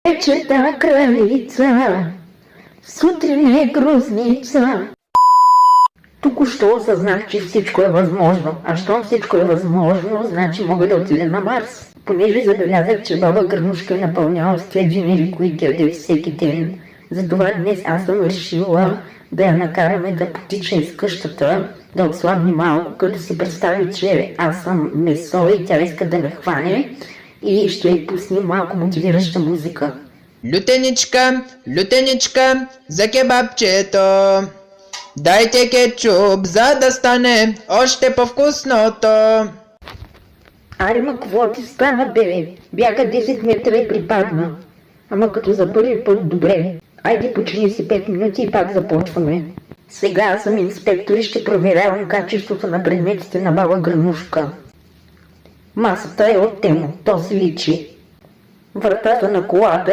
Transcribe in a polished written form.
Вечерта кралица, сутрин е грозница. Току-що осъзнах, че всичко е възможно. А щом всичко е възможно, значи мога да отида на Марс. Понеже забелязах, че баба Гърнушка е напълнява с две джинери, които яде всеки ден. Затова днес аз съм решила да я накараме да потича из къщата, да отслабни малко, като си представи, че аз съм месо и тя иска да ме хване и ще й пусне малко мотивираща музика. Лютеничка, лютеничка, за кебабчето. Дайте кетчуп, за да стане още по-вкусното. Аре, ма какво ти стана, бебе? Бяга 10 метра и припадна. Ама като за първи път добре. Айде почини си 5 минути и пак започваме. Сега аз съм инспектор и ще проверявам качеството на предметите на баба Гранушка. Масата е от темо, то се личи. Вратата на колата